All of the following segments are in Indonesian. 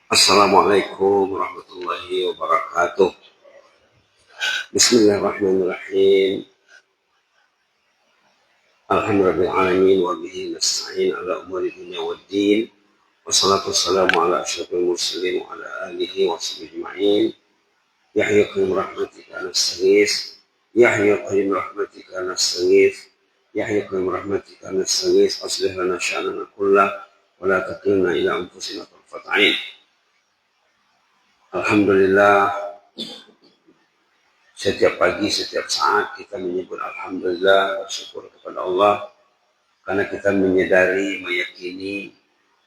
Assalamualaikum warahmatullahi wabarakatuh. Bismillahirrahmanirrahim. Alhamdulillahirrahmanirrahim. Wa bihi nasta'in ala umuri dunya waddin. Wassalatu wassalamu ala asyrafil mursalin wa ala alihi wa sahbihi ajma'in. Yahya qayyim rahmatika nastaghis. Yahya qayyim rahmatika nastaghis. Yahya qayyim rahmatika nastaghis. Aslih lana sya'nana kullah wa la takilna ila anfusina tarfata 'ain. Alhamdulillah, setiap pagi, setiap saat kita menyebut Alhamdulillah, bersyukur kepada Allah karena kita menyadari, meyakini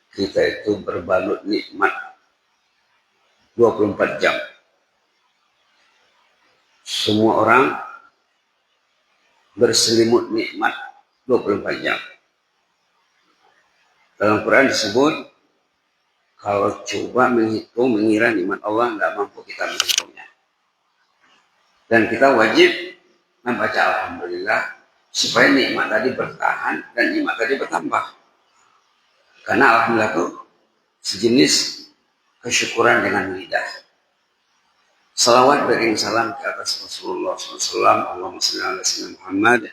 kita itu berbalut nikmat 24 jam. Semua orang berselimut nikmat 24 jam. Dalam Quran disebut, kalau coba menghitung, mengira nikmat Allah, tidak mampu kita menghitungnya. Dan kita wajib membaca Alhamdulillah supaya nikmat tadi bertahan dan nikmat tadi bertambah. Karena Alhamdulillah itu sejenis kesyukuran dengan lidah. Salawat beriring salam ke atas Rasulullah SAW. Allahumma salli ala sayyidina Muhammad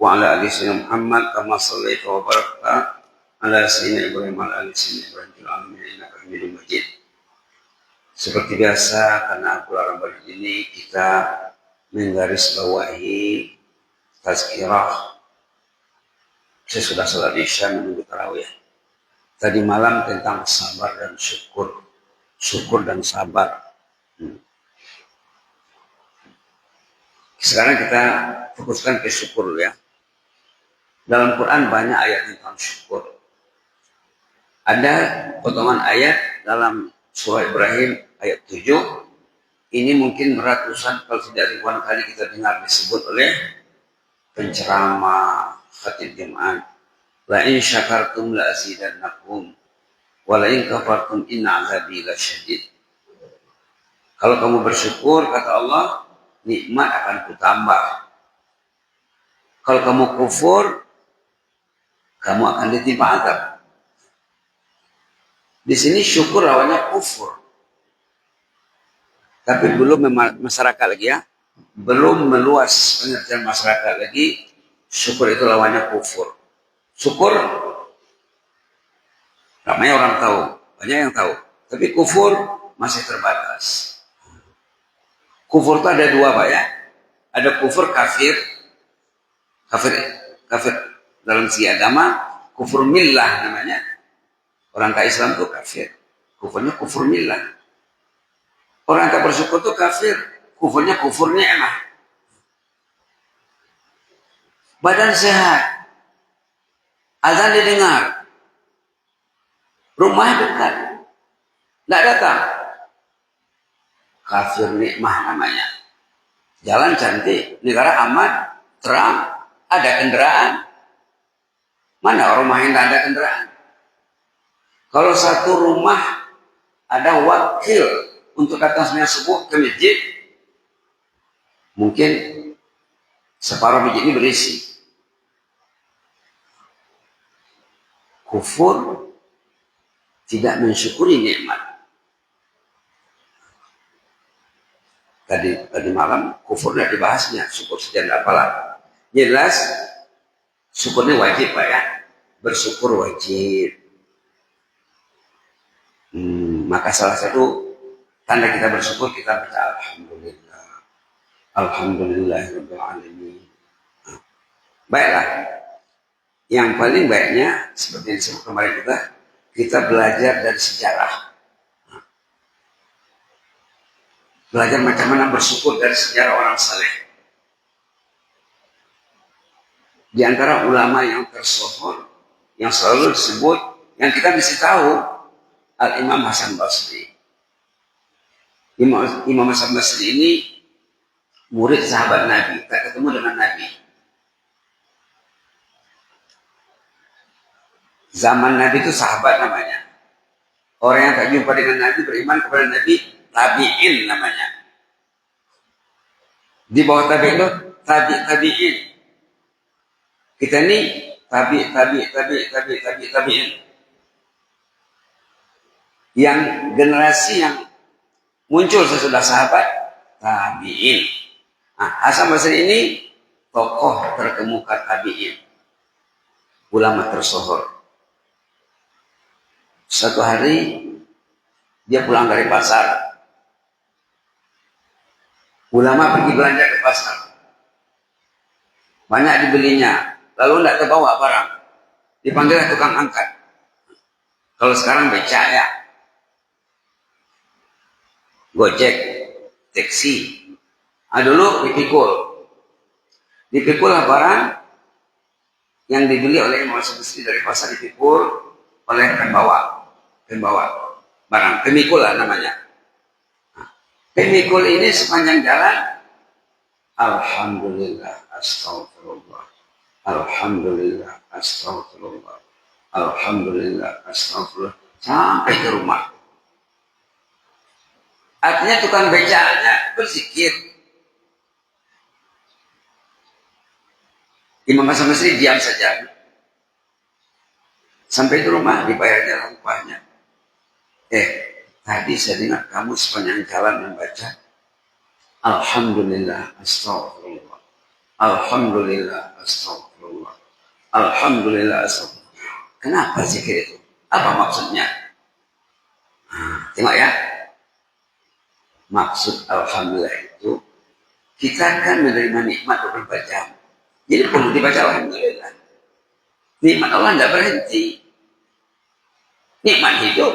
wa ala ali sayyidina Muhammad kama sallaita wa barakta ala sayyidina Ibrahim wa ala ali sayyidina Ibrahim fil alamin innaka Hamidum Majid. Seperti biasa, karena bulan Ramadan ini kita menggarisbawahi tazkirah sesudah salat Isya menunggu tarawih. Tadi malam tentang sabar dan syukur. Syukur dan sabar. Sekarang kita fokuskan ke syukur ya. Dalam Quran banyak ayat tentang syukur. Ada potongan ayat dalam surah Ibrahim ayat 7. Ini mungkin ratusan kalau tidak ribuan kali kita dengar disebut oleh penceramah, khatib Jumat. La in syakartum la azidannakum wa la in kafartum inna azabi lasyadid. Kalau kamu bersyukur, kata Allah, nikmat akan kutambah. Kalau kamu kufur, kamu akan ditimpa azab. Di sini syukur lawannya kufur. Tapi belum masyarakat lagi ya. Belum meluas pengertian masyarakat lagi. Syukur itu lawannya kufur. Syukur ramai orang tahu. Banyak yang tahu. Tapi kufur masih terbatas. Kufur itu ada dua Pak ya. Ada kufur kafir. Kafir dalam segi agama. Kufur millah namanya. Orang ke Islam itu kafir. Kufurnya kufur millah. Orang tak bersyukur itu kafir. Kufurnya kufur ni'mah. Badan sehat. Azan didengar. Rumah dekat. Tidak datang. Kafir nikmah namanya. Jalan cantik. Negara aman. Terang. Ada kendaraan. Mana rumah yang tidak ada kendaraan? Kalau satu rumah ada wakil untuk datang sembahyang subuh ke masjid, mungkin separuh masjid ini berisi. Kufur tidak mensyukuri nikmat. Tadi malam kufur tidak dibahasnya, syukur saja tidak apalah. Jelas syukurnya wajib Pak ya. Bersyukur wajib. Maka salah satu tanda kita bersyukur kita baca Alhamdulillah. Alhamdulillahirabbil alamin. Baiklah. Yang paling baiknya seperti yang disebut kemarin kita belajar dari sejarah. Belajar macam mana bersyukur dari sejarah orang saleh. Di antara ulama yang tersohor, yang selalu disebut, yang kita mesti tahu, Al-Imam Hasan Basri. Imam Hasan Basri ini murid sahabat Nabi, tak ketemu dengan Nabi. Zaman Nabi itu sahabat namanya. Orang yang tak jumpa dengan Nabi beriman kepada Nabi, tabi'in namanya. Di bawah tabi'in itu tabi'in. Kita ini tabi'in. yang generasi yang muncul sesudah sahabat tabi'in. Nah, Hasan Basri ini tokoh terkemuka tabi'in, ulama tersohor. Satu hari dia pulang dari pasar. Ulama pergi belanja ke pasar. Banyak dibelinya, lalu tidak terbawa barang. Dipanggil tukang angkat. Kalau sekarang becak ya, Gojek, taksi. Dulu dipikul lah barang yang dibeli oleh Imam Basri dari pasar, dipikul oleh pembawa barang, pemikul lah namanya. Pemikul ini sepanjang jalan, alhamdulillah, astagfirullah, alhamdulillah, astagfirullah, alhamdulillah, astagfirullah, sampai ke rumah. Artinya tukang becaknya berzikir. Imam Hasan Basri diam saja. Sampai di rumah dibayarnya upahnya. Tadi saya dengar kamu sepanjang jalan membaca alhamdulillah, astagfirullah, alhamdulillah, astagfirullah, alhamdulillah, astagfirullah. Kenapa zikir itu? Apa maksudnya? Tengok ya. Maksud alhamdulillah itu, kita akan menerima nikmat 24 jam. Jadi perlu dibaca alhamdulillah. Nikmat Allah tidak berhenti. Nikmat hidup,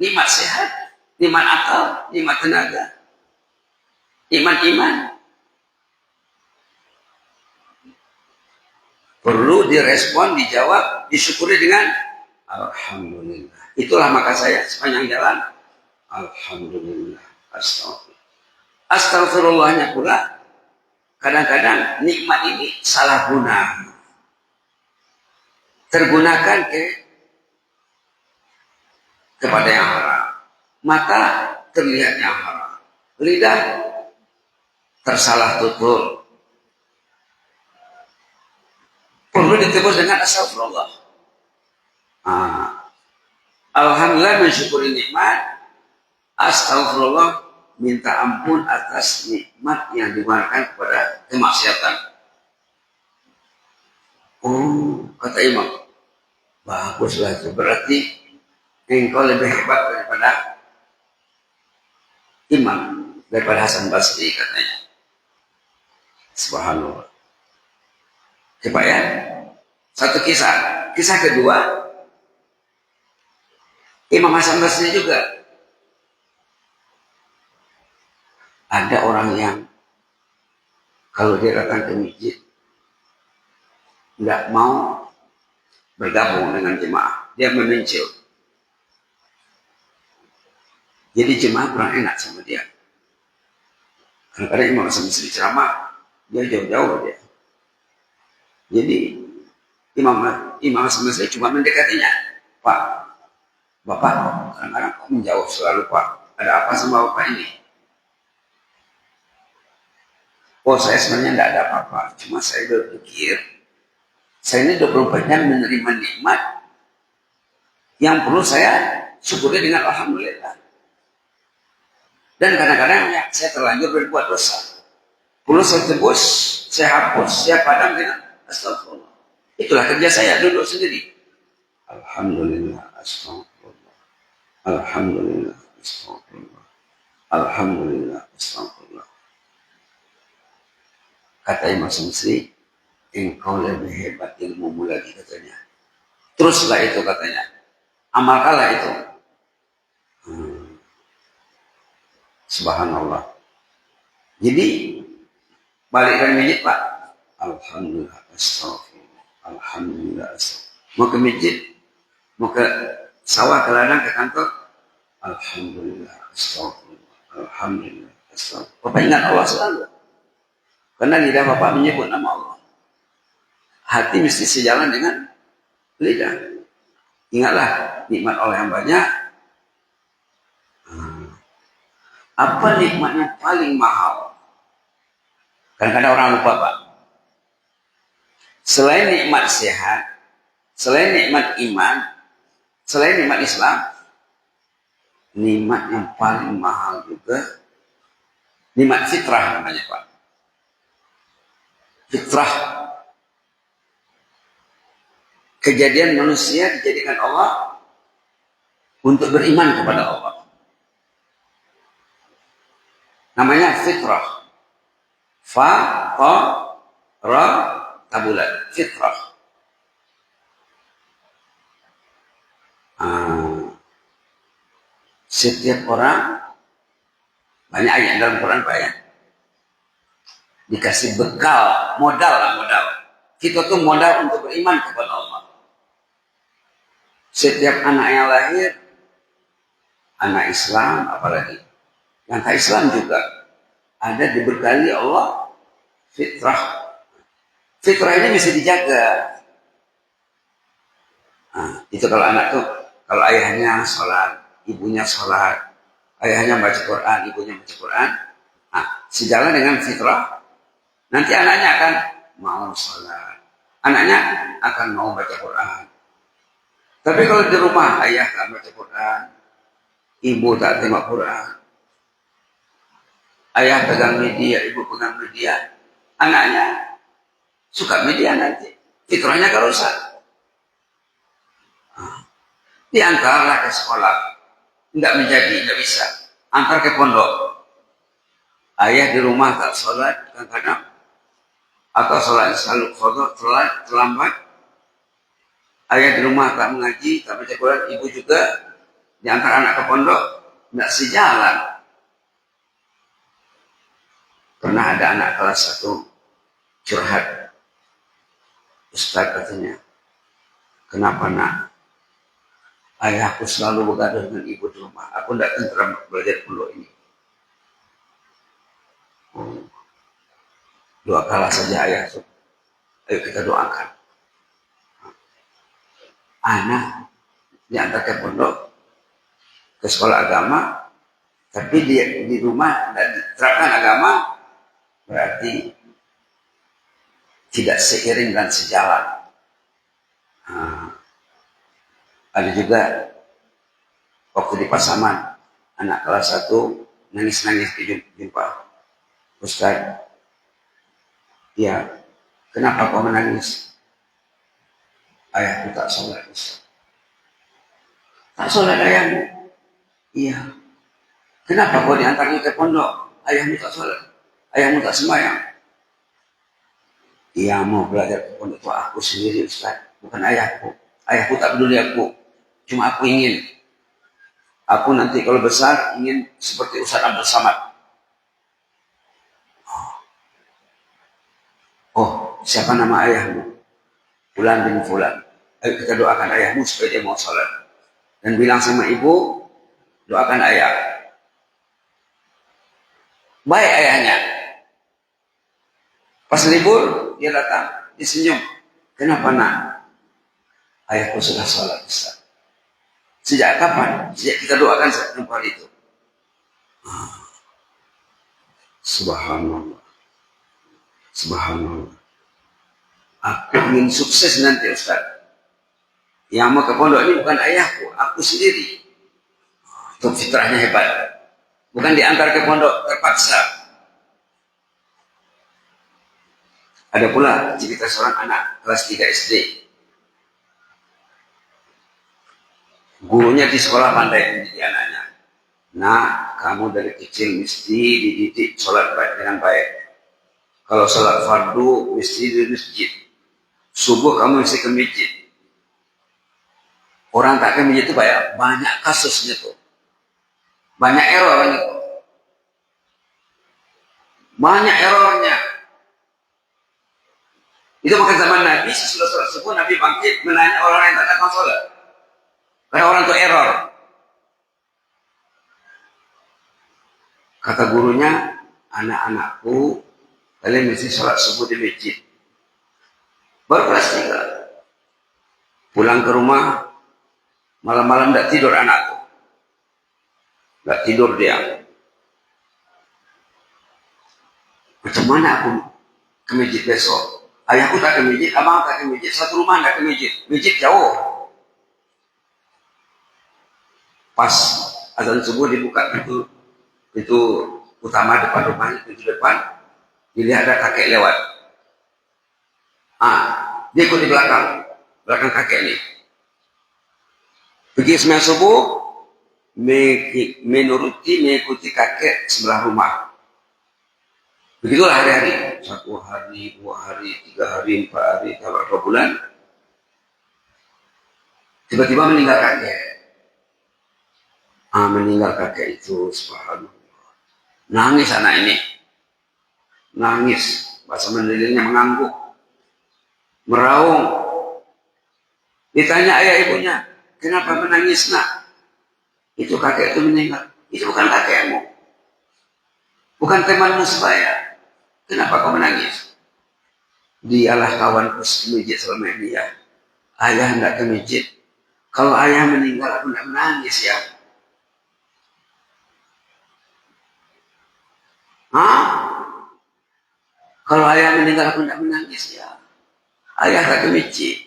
nikmat sehat, nikmat akal, nikmat tenaga, nikmat iman. Perlu direspon, dijawab, disyukuri dengan alhamdulillah. Itulah maka saya sepanjang jalan alhamdulillah, astagfirullah. Astagfirullahnya pula kadang-kadang nikmat ini salah guna. Tergunakan kepada yang haram. Mata terlihat yang haram. Lidah tersalah tutur. Perlu ditebus dengan astagfirullah. Alhamdulillah mensyukuri nikmat. Astagfirullah minta ampun atas nikmat yang diberikan kepada kemaksiatan. Kata imam, baguslah itu. Berarti engkau lebih hebat daripada imam, daripada Hasan Basri, katanya. Subhanallah. Coba ya, satu kisah. Kisah kedua, Imam Hasan Basri juga ada orang yang kalau dia datang ke masjid tidak mau bergabung dengan jemaah, dia memencil. Jadi jemaah kurang enak sama dia. Kadang-kadang Imam Hasan Basri ceramah, dia jauh-jauh dia. Jadi Imam Hasan Basri cuma mendekatinya. Pak, Bapak kadang-kadang kok menjauh selalu, Pak. Ada apa sama Bapak ini? Saya sebenarnya tidak ada apa-apa. Cuma saya berpikir, saya ini 24 jam menerima nikmat yang perlu saya syukuri dengan alhamdulillah. Dan kadang-kadang ya, saya terlanjur berbuat dosa. Perlu saya tebus, saya hapus, saya padam dengan astagfirullah. Itulah kerja saya, duduk sendiri. Alhamdulillah, astagfirullah. Alhamdulillah, astagfirullah. Alhamdulillah, astagfirullah. Kata Imam Basri, engkau lebih hebat ilmumu lagi, katanya. Teruslah itu, katanya. Amalkanlah itu. Subhanallah. Jadi balik dari masjid, Pak. Alhamdulillah, astagfirullah. Alhamdulillah, astagfirullah. Mau ke masjid, mau ke sawah, ke ladang, ke kantor. Alhamdulillah, astagfirullah. Alhamdulillah, astagfirullah. Bapak ingat Allah selalu. Karena lidah Bapak menyebut nama Allah. Hati mesti sejalan dengan lidah. Ingatlah nikmat Allah yang banyak. Apa nikmat yang paling mahal? Kadang-kadang orang lupa, Pak. Selain nikmat sehat, selain nikmat iman, selain nikmat Islam, nikmat yang paling mahal juga nikmat fitrah namanya Pak. Fitrah, kejadian manusia dijadikan Allah untuk beriman kepada Allah. Namanya fitrah. Fa, ta, ra, tabulat. Fitrah. Setiap orang, banyak ayat dalam Quran Pak ya, dikasih bekal, modal lah modal. Kita tuh modal untuk beriman kepada Allah. Setiap anak yang lahir, anak Islam apalagi, yang tak Islam juga, ada dibekali Allah fitrah. Fitrah ini mesti dijaga. Nah, itu kalau anak tuh, kalau ayahnya sholat, ibunya sholat, ayahnya baca Quran, ibunya baca Quran, nah, sejalan dengan fitrah, nanti anaknya akan mau sholat, anaknya akan mau baca Quran. Tapi kalau di rumah ayah tak baca Quran, ibu tak tengok Quran, ayah pegang media, ibu pegang media, anaknya suka media nanti, fitrahnya kan rusak. Diantarlah ke sekolah, enggak menjadi, enggak bisa. Antar ke pondok. Ayah di rumah tak sholat kadang-kadang, atau sholat selalu terlambat. Ayah di rumah tak mengaji, tak baca Quran, ibu juga diantar anak ke pondok, enggak sejalan. Pernah ada anak kelas 1 curhat, Ustaz katanya, kenapa nak? Ayahku selalu begaduh dengan ibu di rumah. Aku tidak tentram belajar pondok ini. Dua kala saja ayah. Ayo kita doakan. Anak diantar ke pondok, ke sekolah agama, tapi dia di rumah tidak diterapkan agama, berarti tidak seiring dan sejalan. Ada juga waktu di Pasaman, anak kelas 1 nangis-nangis jumpa Ustaz. Ya, kenapa kau menangis? Ayahku tak sholat. Tak sholat ayahmu? Iya. Kenapa kau diantarnya ke pondok? Ayahmu tak sholat. Ayahmu tak sembahyang. Iya, mau belajar ke pondok itu aku sendiri Ustaz, bukan ayahku. Ayahku tak peduli aku. Cuma aku ingin. Aku nanti kalau besar ingin seperti Ustaz Abdul Samad. Oh, siapa nama ayahmu? Fulan bin Fulan. Ayo kita doakan ayahmu supaya dia mau sholat. Dan bilang sama ibu, doakan ayah. Baik ayahnya. Pas libur, dia datang, dia senyum. Kenapa nak? Ayahku sudah sholat Ustaz. Sejak kapan? Sejak kita doakan perempuan itu. Subhanallah. Subhanallah. Aku ingin sukses nanti Ustaz. Yang mau ke pondok ini bukan ayahku, aku sendiri. Itu fitrahnya hebat. Bukan diantar ke pondok terpaksa. Ada pula cerita seorang anak kelas 3 SD. Gurunya di sekolah pandai mendidik anaknya. Nah, kamu dari kecil mesti dididik sholat baik dengan baik. Kalau sholat fardu mesti di masjid. Subuh kamu mesti ke masjid. Orang tak ke masjid itu banyak kasusnya tuh. Banyak errornya tuh. Banyak errornya. Itu bukan zaman Nabi, sesudah sholat subuh Nabi bangkit menanya orang yang tak datang sholat. Karena orang itu error. Kata gurunya, anak-anakku, kalian mesti sholat subuh di masjid. Baru kelas 3. Pulang ke rumah, malam-malam tidak tidur anakku. Tidak tidur dia. Macam mana aku ke masjid besok? Ayahku tak ke masjid, abang tak ke masjid, satu rumah tak ke masjid. Masjid jauh. Pas azan subuh dibuka pintu utama depan rumahnya, pintu depan, dilihat ada kakek lewat. Dia ikut di belakang kakek ini. Pergi sembahyang subuh, mengikuti kakek sebelah rumah. Begitulah hari-hari. 1 hari, 2 hari, 3 hari, 4 hari, beberapa bulan. Tiba-tiba meninggal kakek. Meninggal kakek itu, subhanallah. Nangis anak ini. Nangis. Bahasa Mandainya mengangguk. Meraung. Ditanya ayah ibunya, kenapa menangis nak? Itu kakek itu meninggal. Itu bukan kakekmu. Bukan temanmu sebaya. Kenapa kau menangis? Dialah kawanku semijit selama ini ya. Ayah hendak ke masjid. Kalau ayah meninggal aku tidak menangis ya. Kalau ayah meninggal aku tidak menangis ya. Ayah tak ke masjid.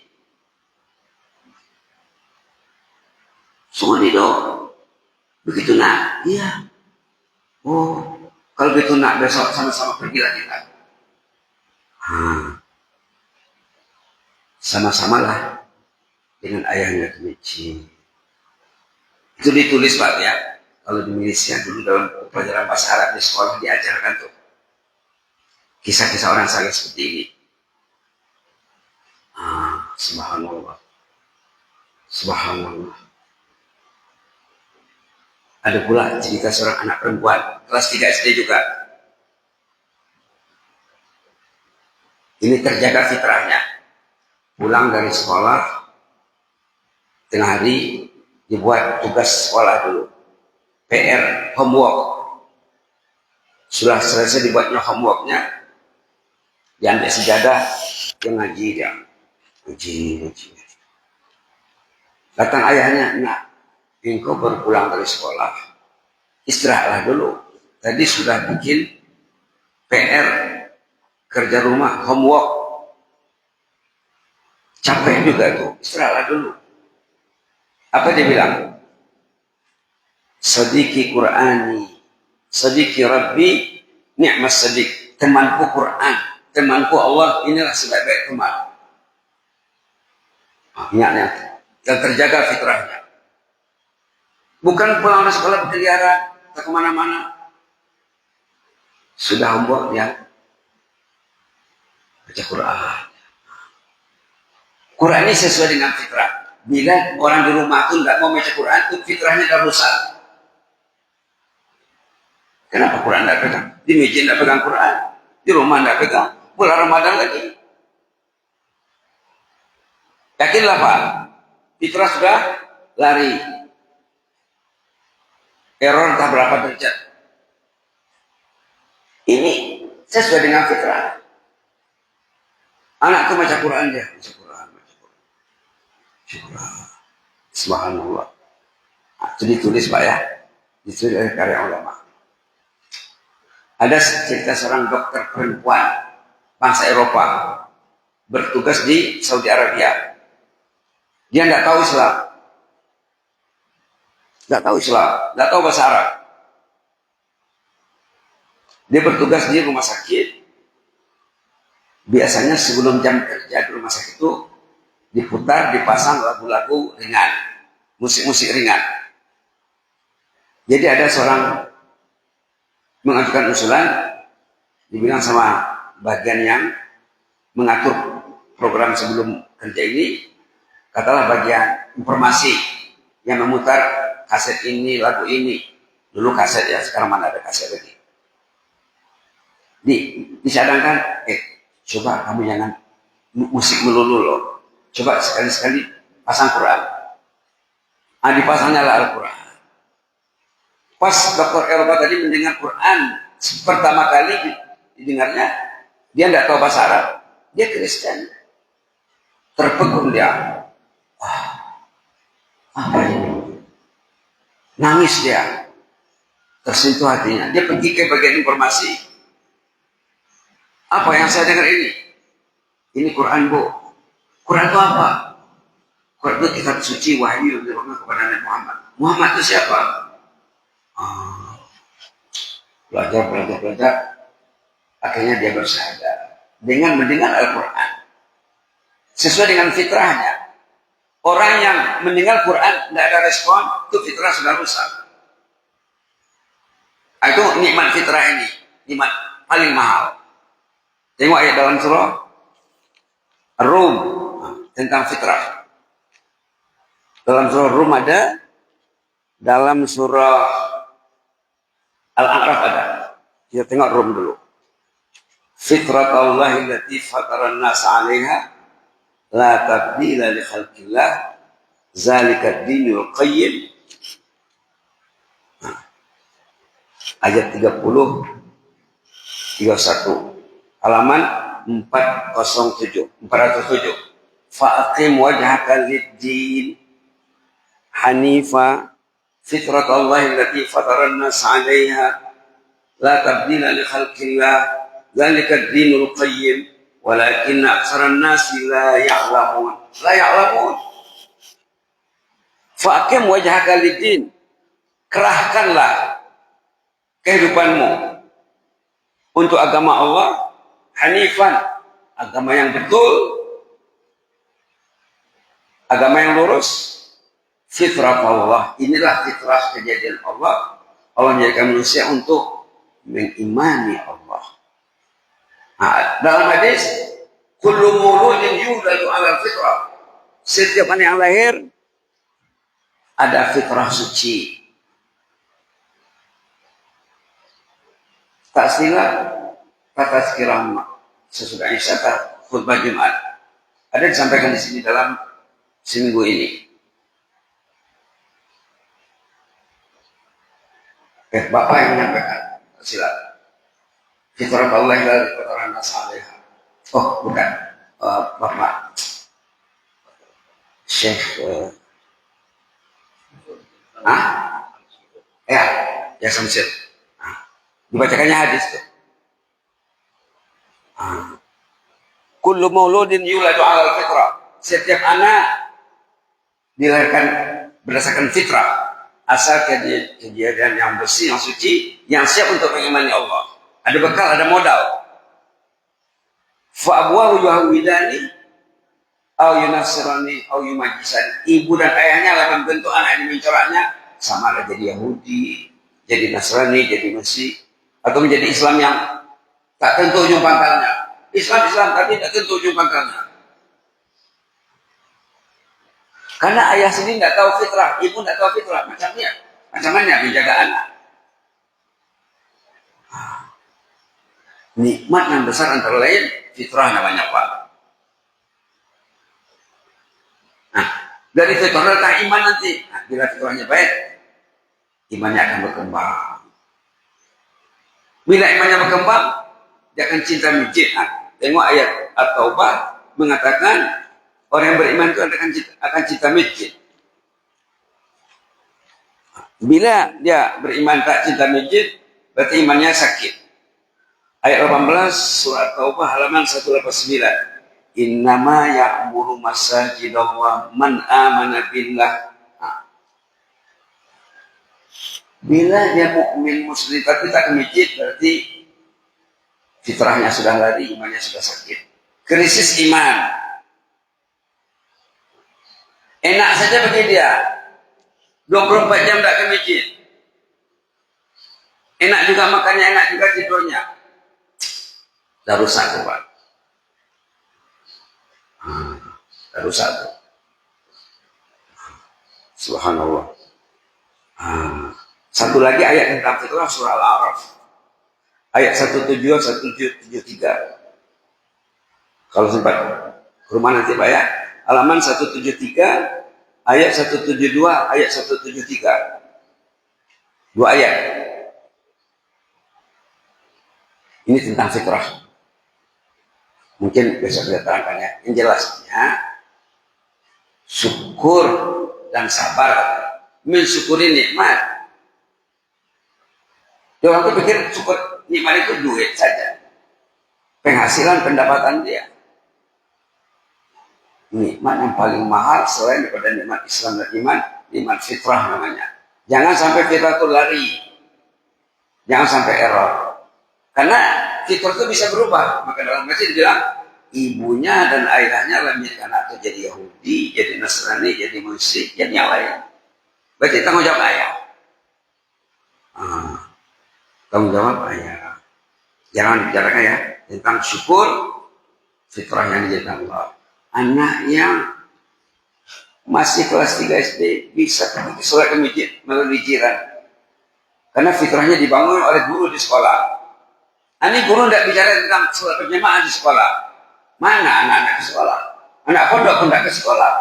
Semua dong. Begitu nak? Iya. Oh, kalau begitu nak besok sama-sama pergi lagi kan? Sama-samalah dengan ayahnya ke masjid. Itu ditulis Pak ya. Kalau di Malaysia dulu dalam pelajaran bahasa Arab di sekolah diajarkan tuh kisah-kisah orang saleh seperti ini. Subhanallah. Subhanallah. Ada pula cerita seorang anak perempuan kelas 3 SD juga. Ini terjaga fitrahnya. Pulang dari sekolah tengah hari dibuat tugas sekolah dulu. PR, homework. Sudah selesai dibuatnya homeworknya, diambil sejadah, dia ngaji dia. Ngaji. Datang ayahnya, nak, engkau baru pulang dari sekolah, istirahatlah dulu. Tadi sudah bikin PR, kerja rumah, homework. Capek juga tuh, istirahatlah dulu. Apa dia bilang? Sadiki Qur'ani, sadiki Rabbi, ni'mas sadik. Temanku Quran, temanku Allah, inilah sebaik-baik teman. Ingatnya, dan terjaga fitrahnya. Bukan pulang dari sekolah berkeliaran, ke kemana-mana. Sudah homework dia baca Quran. Quran ini sesuai dengan fitrah. Bila orang di rumah itu tidak mau baca Quran, itu fitrahnya sudah rusak. Kenapa Quran tidak pegang? Di masjid tidak pegang Quran, di rumah tidak pegang. Bulan Ramadan lagi. Yakinlah Pak, fitrah sudah lari. Error entah berapa derajat. Ini sesuai dengan fitrah. Anakku baca Quran dia, baca Quran. Subhanallah. Itu ditulis Pak ya, ditulis oleh karya ulama. Ada cerita seorang dokter perempuan bangsa Eropa bertugas di Saudi Arabia. Dia tidak tahu Islam, tidak tahu bahasa Arab. Dia bertugas di rumah sakit. Biasanya sebelum jam kerja di rumah sakit itu diputar, dipasang lagu-lagu ringan, musik-musik ringan. Jadi ada seorang mengajukan usulan, dibilang sama bagian yang mengatur program sebelum kerja ini, katalah bagian informasi yang memutar kaset ini, lagu ini. Dulu kaset ya, sekarang mana ada kaset lagi. Disadangkan, coba kamu jangan musik melulu loh. Coba sekali-sekali pasang Quran. Dipasangnya lah Al-Quran. Pas dokter Eropa tadi mendengar Quran pertama kali didengarnya, dia tidak tahu bahasa Arab, dia Kristen. Terpekung dia. Apa ini? Nangis dia. Tersentuh hatinya. Dia pergi ke bagian informasi. Apa yang saya dengar ini? Ini Quran Bu. Quran itu apa? Quran itu kitab suci wahyu yang diturunkan kepada Nabi Muhammad. Muhammad itu siapa? belajar, akhirnya dia bersadar dengan mendengar Al-Quran sesuai dengan fitrahnya. Orang yang mendengar Quran tidak ada respon, itu fitrah sudah rusak. Itu nikmat fitrah ini, nikmat paling mahal. Tengok ayat dalam surah Rum tentang fitrah. Dalam surah Rum ada, dalam surah Al-A'raf ada. Kita tengok Rum dulu. Fitratallahi allati fataran nas 'alaiha la tabdila li khalqillah zalika ad-dinul qayyim. Ayat 30 31 halaman 407 fa'aqim wajhaka lid-din hanifa fitratallahi allati fataran nas 'alaiha la tabdila li khalqillah dzalika ad-dinul qayyim walakinna aktsaran nasi la ya'lamun fa'aqim wajhaka lid-din, kerahkanlah kehidupanmu untuk agama Allah hanifan, agama yang betul, agama yang lurus. Fitrah Allah, inilah fitrah kejadian Allah. Allah menjadikan manusia untuk mengimani Allah. Nah, dalam hadis kullu mauludin yuladu 'ala fitrah, setiap anak yang lahir ada fitrah suci. Tak silap kata sekiranya sesudah Isya khutbah Jumat ada disampaikan di sini dalam seminggu ini. Bapak yang menyampaikan, silap. Fitrah Allah dari kotoran nasaleha. Oh bukan, Bapak Syekh ya Samsir. Dibacakannya hadis tuh. Kullu mauludin yuladu 'alal fitrah. Setiap anak dilahirkan berdasarkan fitrah, asal kejadian yang bersih, yang suci, yang siap untuk mengimani Allah. Ada bekal, ada modal. Fa abwahu yuhawidani au yunasirani au yumajisani. Ibu dan ayahnya dalam bentuk anak yang mencoraknya sama ada jadi Yahudi, jadi Nasrani, jadi Mesih, atau menjadi Islam yang tak tentu ujung pangkalnya. Islam tapi tak tentu ujung pangkalnya. Karena ayah sendiri tidak tahu fitrah, ibu tidak tahu fitrah, macam mana menjaga anak. Nikmat yang besar antara lain fitrah namanya Pak. Nah, dari fitrah datang iman nanti. Nah, bila fitrahnya baik, imannya akan berkembang. Bila imannya berkembang, dia akan cinta masjid. Nah, tengok ayat At-Taubah mengatakan orang yang beriman itu akan cinta masjid. Bila dia beriman tak cinta masjid, berarti imannya sakit. Ayat 18 surah At-Taubah halaman 189. Innama ya'muru masajidallah man amana billah. Bila dia mukmin muslim tapi tak ke masjid, berarti fitrahnya sudah lari, imannya sudah sakit. Krisis iman. Enak saja bagi dia. 24 jam tak ke masjid. Enak juga makannya, enak juga tidurnya. Dah rusak tuh Pak. Dah rusak tuh. Subhanallah. Satu lagi ayat tentang fitrah surah Al-A'raf. Ayat 173. Kalau sempat rumah nanti Pak ya. Halaman 173, ayat 172, ayat 173. Dua ayat. Ini tentang fitrah. Mungkin besok kita terangkannya. Yang jelasnya, syukur dan sabar. Mensyukuri nikmat. Orang itu pikir syukur nikmat itu duit saja. Penghasilan, pendapatan dia. Nikmat yang paling mahal selain daripada nikmat Islam dan iman, nikmat fitrah namanya. Jangan sampai fitrah itu lari. Jangan sampai error. Karena fitrah itu bisa berubah. Maka dalam hadis dibilang, ibunya dan ayahnya lahirkan atau jadi Yahudi, jadi Nasrani, jadi musyrik, jadi yang lain. Berarti tanggung jawab ayah. Tanggung jawab ayah. Jangan bicarakan ya tentang syukur fitrah yang dijadikan Allah. Anak yang masih kelas 3 SD bisa pergi sholat ke masjid melalui jiran. Karena fitrahnya dibangun oleh guru di sekolah. Ini guru tidak bicara tentang sholat berjamaah di sekolah. Mana anak-anak ke sekolah? Anak pondok pun tidak ke sekolah.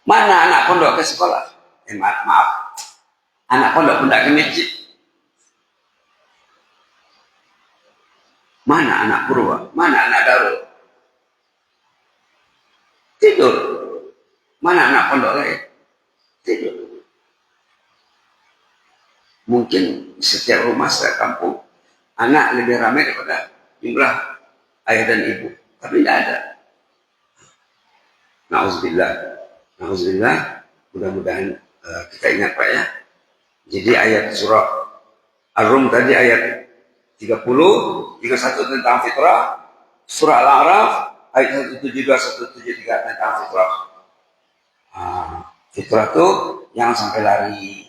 Mana anak pondok ke sekolah? Maaf. Anak pondok pun tidak ke masjid. Mana anak purwa? Mana anak darul? Tidur. Mana anak pondok lain? Tidur. Mungkin setiap rumah, setiap kampung, anak lebih ramai daripada jumlah ayah dan ibu. Tapi tidak ada. Na'udzubillah. Na'udzubillah. Mudah-mudahan kita ingat Pak ya. Jadi ayat surah Ar-Rum tadi ayat 30, 31 tentang fitrah. Surah Al-A'raf ayat 172, 173 tentang fitrah. Fitrah itu jangan sampai lari.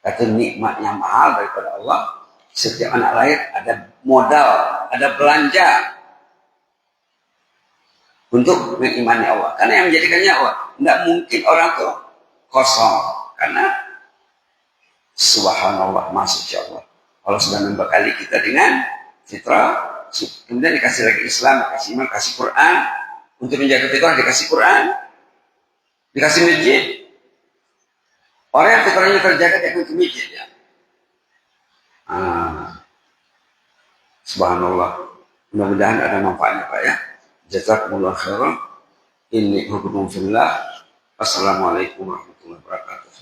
Kata nikmat yang mahal daripada Allah. Setiap anak lahir ada modal, ada belanja untuk mengimani Allah. Karena yang menjadikannya Allah. Tidak mungkin orang itu kosong. Karena subhanallah, masya Allah. Allah sudah membekali kita dengan fitrah. Kemudian dikasih lagi Islam, dikasih iman, dikasih Quran. Untuk menjaga fitrah dikasih Quran. Dikasih masjid. Orang yang fitrahnya terjaga dia akan ke masjid ya. Subhanallah. Mudah-mudahan ada manfaatnya Pak ya. Jazakumullah khairan. Inni hukum fillah. Assalamualaikum warahmatullahi wabarakatuh.